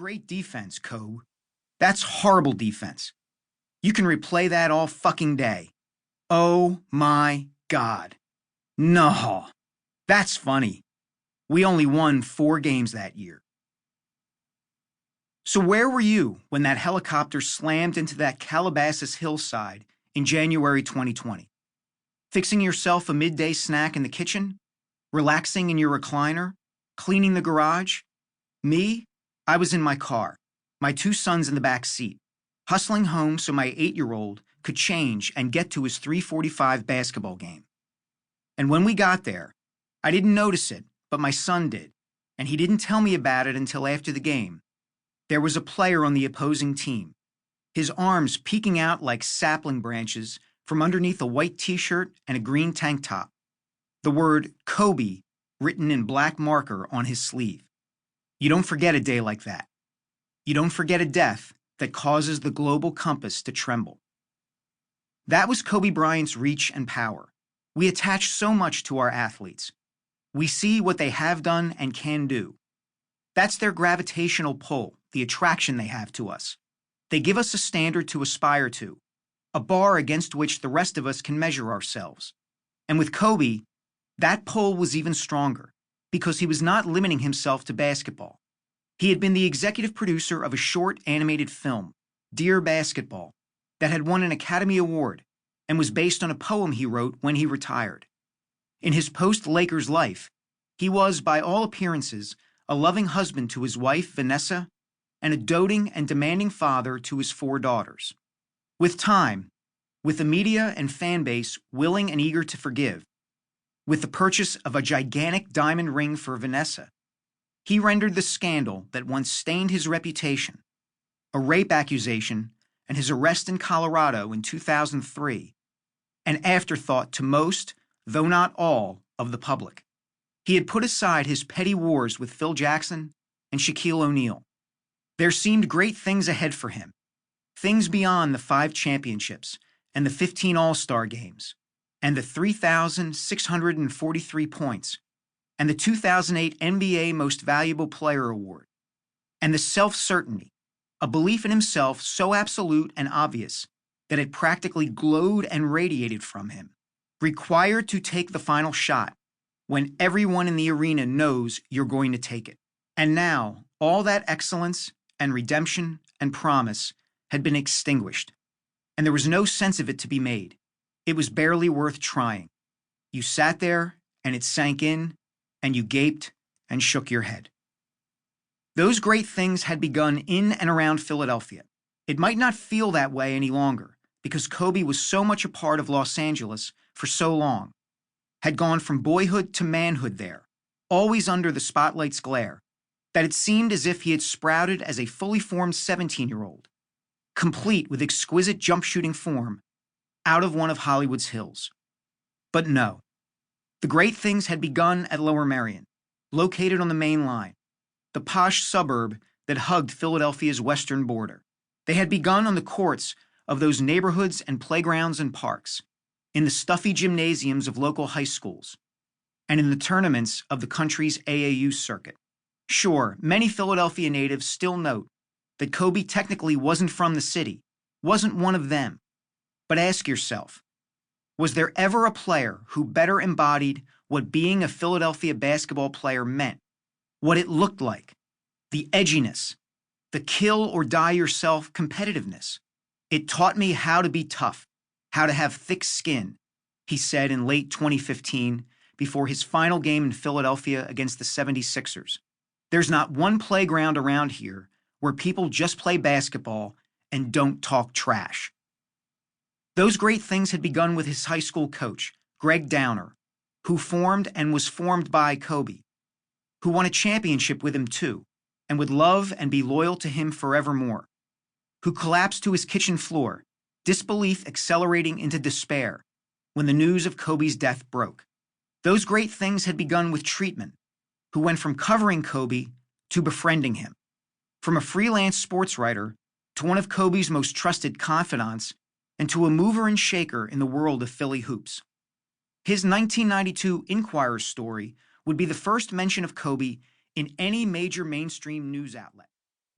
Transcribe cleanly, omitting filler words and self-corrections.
Great defense, Kobe. That's horrible defense. You can replay that all fucking day. Oh my God. No, that's funny. We only won 4 games that year. So where were you when that helicopter slammed into that Calabasas hillside in January 2020? Fixing yourself a midday snack in the kitchen? Relaxing in your recliner? Cleaning the garage? Me? I was in my car, my 2 sons in the back seat, hustling home so my 8-year-old could change and get to his 3:45 basketball game. And when we got there, I didn't notice it, but my son did, and he didn't tell me about it until after the game. There was a player on the opposing team, his arms peeking out like sapling branches from underneath a white t-shirt and a green tank top, the word Kobe written in black marker on his sleeve. You don't forget a day like that. You don't forget a death that causes the global compass to tremble. That was Kobe Bryant's reach and power. We attach so much to our athletes. We see what they have done and can do. That's their gravitational pull, the attraction they have to us. They give us a standard to aspire to, a bar against which the rest of us can measure ourselves. And with Kobe, that pull was even stronger because he was not limiting himself to basketball. He had been the executive producer of a short animated film, Dear Basketball, that had won an Academy Award and was based on a poem he wrote when he retired. In his post-Lakers life, he was, by all appearances, a loving husband to his wife, Vanessa, and a doting and demanding father to his 4 daughters. With time, with the media and fan base willing and eager to forgive, with the purchase of a gigantic diamond ring for Vanessa, he rendered the scandal that once stained his reputation, a rape accusation and his arrest in Colorado in 2003, an afterthought to most, though not all, of the public. He had put aside his petty wars with Phil Jackson and Shaquille O'Neal. There seemed great things ahead for him, things beyond the 5 championships and the 15 All-Star games, and the 3,643 points, and the 2008 NBA Most Valuable Player Award, and the self-certainty, a belief in himself so absolute and obvious that it practically glowed and radiated from him, required to take the final shot when everyone in the arena knows you're going to take it. And now, all that excellence and redemption and promise had been extinguished, and there was no sense of it to be made. It was barely worth trying. You sat there, and it sank in, and you gaped and shook your head. Those great things had begun in and around Philadelphia. It might not feel that way any longer, because Kobe was so much a part of Los Angeles for so long, had gone from boyhood to manhood there, always under the spotlight's glare, that it seemed as if he had sprouted as a fully formed 17-year-old, complete with exquisite jump-shooting form, out of one of Hollywood's hills. But no. The great things had begun at Lower Merion, located on the main line, the posh suburb that hugged Philadelphia's western border. They had begun on the courts of those neighborhoods and playgrounds and parks, in the stuffy gymnasiums of local high schools, and in the tournaments of the country's AAU circuit. Sure, many Philadelphia natives still note that Kobe technically wasn't from the city, wasn't one of them. But ask yourself, was there ever a player who better embodied what being a Philadelphia basketball player meant, what it looked like, the edginess, the kill-or-die-yourself competitiveness? It taught me how to be tough, how to have thick skin, he said in late 2015 before his final game in Philadelphia against the 76ers. There's not one playground around here where people just play basketball and don't talk trash. Those great things had begun with his high school coach, Greg Downer, who formed and was formed by Kobe, who won a championship with him too, and would love and be loyal to him forevermore, who collapsed to his kitchen floor, disbelief accelerating into despair when the news of Kobe's death broke. Those great things had begun with Treatment, who went from covering Kobe to befriending him, from a freelance sports writer to one of Kobe's most trusted confidants and to a mover and shaker in the world of Philly hoops. His 1992 Inquirer story would be the first mention of Kobe in any major mainstream news outlet.